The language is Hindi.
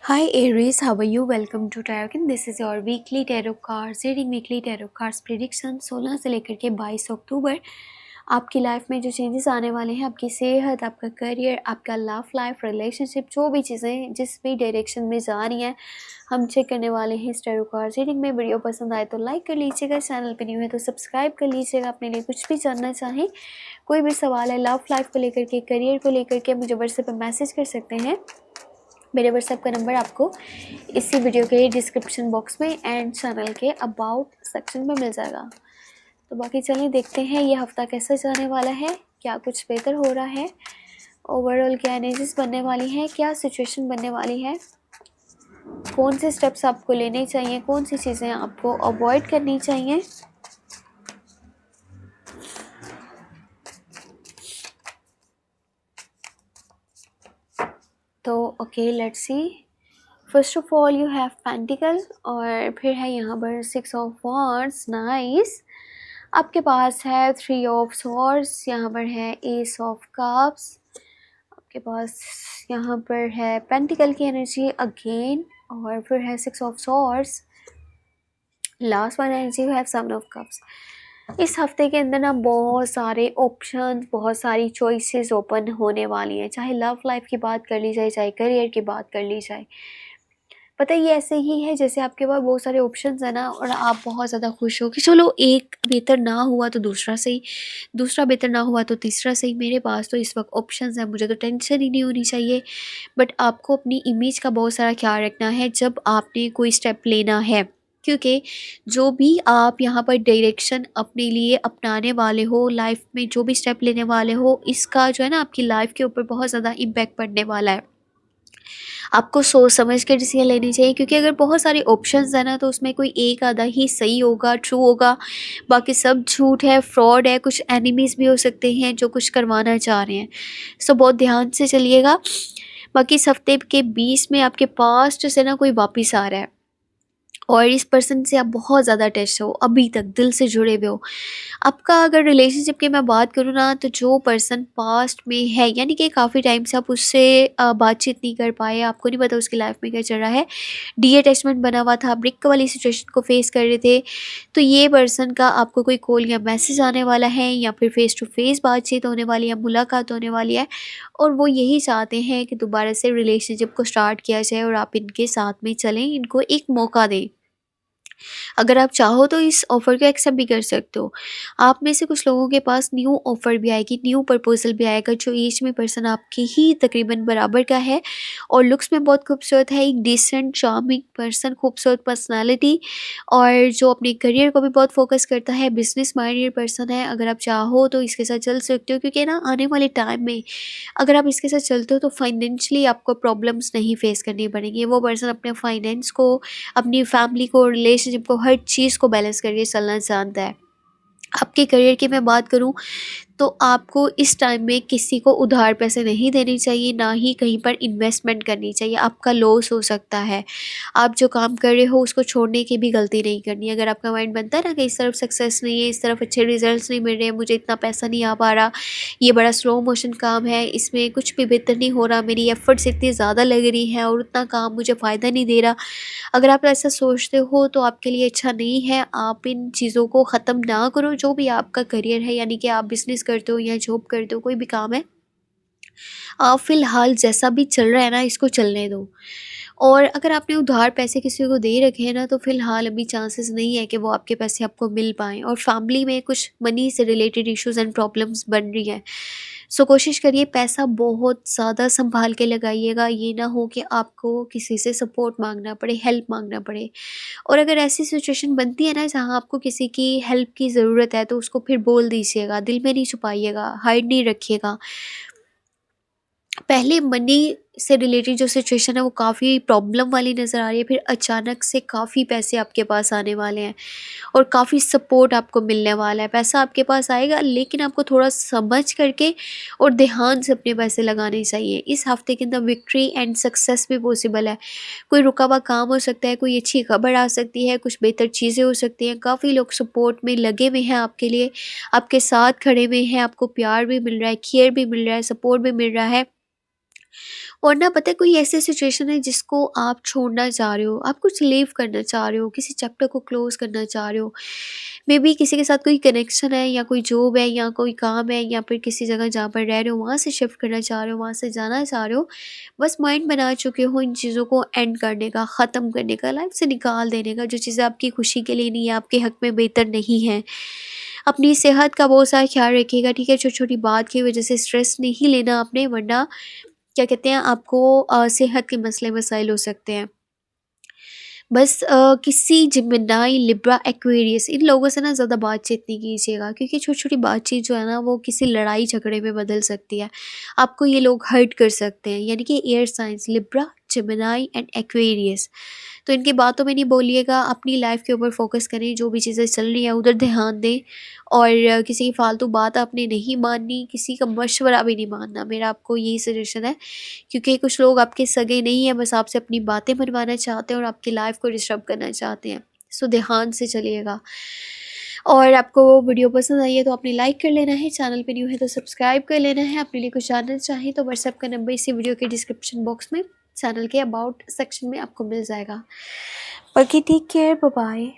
Hi Aries, how are you? Welcome to Tarot. This is your weekly tarot cards reading, weekly tarot cards prediction 16 से लेकर के 22 अक्टूबर। आपकी लाइफ में जो चेंजेस आने वाले हैं, आपकी सेहत, आपका करियर, आपका लव लाइफ, रिलेशनशिप, जो भी चीज़ें जिस भी डायरेक्शन में जा रही हैं, हम चेक करने वाले हैं इस टैरो कार्ड रीडिंग में। वीडियो पसंद आए तो लाइक कर लीजिएगा, चैनल पे न्यू है तो सब्सक्राइब कर लीजिएगा। अपने लिए कुछ भी जानना चाहें, कोई भी सवाल है लव लाइफ को लेकर के, करियर को लेकर के, मुझे व्हाट्सएप पर मैसेज कर सकते हैं। मेरे व्हाट्सएप का नंबर आपको इसी वीडियो के डिस्क्रिप्शन बॉक्स में एंड चैनल के अबाउट सेक्शन में मिल जाएगा। तो बाकी चलिए देखते हैं ये हफ्ता कैसा जाने वाला है, क्या कुछ बेहतर हो रहा है, ओवरऑल क्या एनर्जीज बनने वाली है, क्या सिचुएशन बनने वाली है, कौन से स्टेप्स आपको लेने चाहिए, कौन सी चीज़ें आपको अवॉइड करनी चाहिए। तो okay, let's see. First of all you have pentacle और फिर है यहाँ पर 6 ऑफ वॉन्ड्स, नाइस। आपके पास है 3 ऑफ सॉर्ड्स, यहाँ पर है एस ऑफ कप्स, आपके पास यहाँ पर है पेंटिकल की एनर्जी अगेन, और फिर है 6 of swords. Last one energy you have 7 of cups. इस हफ्ते के अंदर ना बहुत सारे ऑप्शंस, बहुत सारी चॉइसेस ओपन होने वाली हैं, चाहे लव लाइफ की बात कर ली जाए, चाहे करियर की बात कर ली जाए। पता है ये ऐसे ही है जैसे आपके पास बहुत सारे ऑप्शंस है ना, और आप बहुत ज़्यादा खुश हो कि चलो एक बेहतर ना हुआ तो दूसरा सही, दूसरा बेहतर ना हुआ तो तीसरा सही, मेरे पास तो इस वक्त ऑप्शंस हैं, मुझे तो टेंशन ही नहीं होनी चाहिए। बट आपको अपनी इमेज का बहुत सारा ख्याल रखना है जब आपने कोई स्टेप लेना है, क्योंकि जो भी आप यहाँ पर डायरेक्शन अपने लिए अपनाने वाले हो, लाइफ में जो भी स्टेप लेने वाले हो, इसका जो है ना आपकी लाइफ के ऊपर बहुत ज़्यादा इम्पैक्ट पड़ने वाला है। आपको सोच समझ के डिसीजन लेनी चाहिए, क्योंकि अगर बहुत सारे ऑप्शंस है ना तो उसमें कोई एक आधा ही सही होगा, ट्रू होगा, बाकी सब झूठ है, फ्रॉड है, कुछ एनिमीज भी हो सकते हैं जो कुछ करवाना चाह रहे हैं। सो बहुत ध्यान से चलिएगा। बाकी इस हफ्ते के 20 में आपके पास्ट से ना कोई वापिस आ रहा है और इस पर्सन से आप बहुत ज़्यादा अटैच हो, अभी तक दिल से जुड़े हुए हो। आपका अगर रिलेशनशिप की मैं बात करूँ ना, तो जो पर्सन पास्ट में है, यानी कि काफ़ी टाइम से आप उससे बातचीत नहीं कर पाए, आपको नहीं पता उसकी लाइफ में क्या चल रहा है, डी अटैचमेंट बना हुआ था, ब्रेक वाली सिचुएशन को फेस कर रहे थे, तो ये पर्सन का आपको कोई कॉल या मैसेज आने वाला है, या फिर फेस टू फेस बातचीत होने वाली है, मुलाकात होने वाली है, और वो यही चाहते हैं कि दोबारा से रिलेशनशिप को स्टार्ट किया जाए और आप इनके साथ में चलें, इनको एक मौका दें। अगर आप चाहो तो इस ऑफ़र को एक्सेप्ट भी कर सकते हो। आप में से कुछ लोगों के पास न्यू ऑफ़र भी आएगी, न्यू प्रपोज़ल भी आएगा, जो एज में पर्सन आपके ही तकरीबन बराबर का है और लुक्स में बहुत खूबसूरत है, एक डिसेंट चार्मिंग पर्सन, खूबसूरत पर्सनैलिटी, और जो अपने करियर को भी बहुत फ़ोकस करता है, बिज़नेस माइंडेड पर्सन है। अगर आप चाहो तो इसके साथ चल सकते हो, क्योंकि ना आने वाले टाइम में अगर आप इसके साथ चलते हो तो फाइनेंशियली आपको प्रॉब्लम्स नहीं फेस करनी पड़ेंगी। वो पर्सन अपने फाइनेंस को, अपनी फैमिली को, रिलेशनशिप को, हर चीज़ को बैलेंस करके चलना जानता है। आपके करियर की मैं बात करूँ तो आपको इस टाइम में किसी को उधार पैसे नहीं देने चाहिए, ना ही कहीं पर इन्वेस्टमेंट करनी चाहिए, आपका लॉस हो सकता है। आप जो काम कर रहे हो उसको छोड़ने की भी गलती नहीं करनी। अगर आपका माइंड बनता है ना कि इस तरफ सक्सेस नहीं है, इस तरफ अच्छे रिजल्ट्स नहीं मिल रहे हैं, मुझे इतना पैसा नहीं आ पा रहा, ये बड़ा स्लो मोशन काम है, इसमें कुछ भी बेहतर नहीं हो रहा, मेरी एफर्ट्स इतनी ज़्यादा लग रही हैं और उतना काम मुझे फ़ायदा नहीं दे रहा, अगर आप ऐसा सोचते हो तो आपके लिए अच्छा नहीं है। आप इन चीज़ों को ख़त्म ना करो। जो भी आपका करियर है, यानी कि आप बिज़नेस करते हो या जॉब करते हो, कोई भी काम है, आप फ़िलहाल जैसा भी चल रहा है ना, इसको चलने दो। और अगर आपने उधार पैसे किसी को दे रखे हैं ना, तो फ़िलहाल अभी चांसेस नहीं है कि वो आपके पैसे आपको मिल पाएँ, और फैमिली में कुछ मनी से रिलेटेड इश्यूज़ एंड प्रॉब्लम्स बन रही हैं। सो कोशिश करिए पैसा बहुत ज़्यादा सँभाल के लगाइएगा, ये ना हो कि आपको किसी से सपोर्ट माँगना पड़े, हेल्प माँगना पड़े। और अगर ऐसी सिचुएशन बनती है ना जहाँ आपको किसी की हेल्प की ज़रूरत है, तो उसको फिर बोल दीजिएगा, दिल में नहीं छुपाइएगा, हाइड नहीं रखिएगा। पहले मनी से रिलेटेड जो सिचुएशन है वो काफ़ी प्रॉब्लम वाली नज़र आ रही है, फिर अचानक से काफ़ी पैसे आपके पास आने वाले हैं और काफ़ी सपोर्ट आपको मिलने वाला है। पैसा आपके पास आएगा, लेकिन आपको थोड़ा समझ करके और ध्यान से अपने पैसे लगाने चाहिए। इस हफ्ते के अंदर विक्ट्री एंड सक्सेस भी पॉसिबल है। कोई रुका हुआ काम हो सकता है, कोई अच्छी खबर आ सकती है, कुछ बेहतर चीज़ें हो सकती हैं। काफ़ी लोग सपोर्ट में लगे हुए हैं आपके लिए, आपके साथ खड़े हुए हैं, आपको प्यार भी मिल रहा है, केयर भी मिल रहा है, सपोर्ट भी मिल रहा है। और ना पता है कोई ऐसी सिचुएशन है जिसको आप छोड़ना चाह रहे हो, आप कुछ लीव करना चाह रहे हो, किसी चैप्टर को क्लोज करना चाह रहे हो, मे बी किसी के साथ कोई कनेक्शन है या कोई जॉब है या कोई काम है या फिर किसी जगह जहाँ पर रह रहे हो वहाँ से शिफ्ट करना चाह रहे हो, वहाँ से जाना चाह रहे हो, बस माइंड बना चुके हो इन चीज़ों को एंड करने का, ख़त्म करने का, लाइफ से निकाल देने का, जो चीज़ें आपकी खुशी के लिए नहीं है, आपके हक में बेहतर नहीं है। अपनी सेहत का बहुत सारा ख्याल रखिएगा, ठीक है? छोटी छोटी बात की वजह से स्ट्रेस नहीं लेना आपने, वरना क्या कहते हैं आपको सेहत के मसले मसाइल हो सकते हैं। बस किसी जेमिनी, लिब्रा, एक्वेरियस इन लोगों से ना ज़्यादा बातचीत नहीं कीजिएगा, क्योंकि छोटी-छोटी बातचीत जो है ना वो किसी लड़ाई झगड़े में बदल सकती है। आपको ये लोग हर्ट कर सकते हैं, यानी कि air science Libra, Gemini and Aquarius. तो इनकी बातों में नहीं बोलिएगा, अपनी लाइफ के ऊपर फोकस करें, जो भी चीज़ें चल रही हैं उधर ध्यान दें, और किसी की फालतू बात आपने नहीं माननी, किसी का मशवरा भी नहीं मानना, मेरा आपको यही सजेशन है। क्योंकि कुछ लोग आपके सगे नहीं हैं, बस आपसे अपनी बातें मनवाना चाहते हैं और आपकी लाइफ को डिस्टर्ब करना चाहते हैं। सो ध्यान से चलिएगा। और आपको वीडियो पसंद आई है तो आपने लाइक कर लेना है, चैनल पे न्यू है तो सब्सक्राइब कर लेना है। अपने लिए कुछ जानना चाहें तो व्हाट्सएप का नंबर इसी वीडियो के डिस्क्रिप्शन बॉक्स में, चैनल के अबाउट सेक्शन में आपको मिल जाएगा। बाकी टेक केयर, बाय बाय।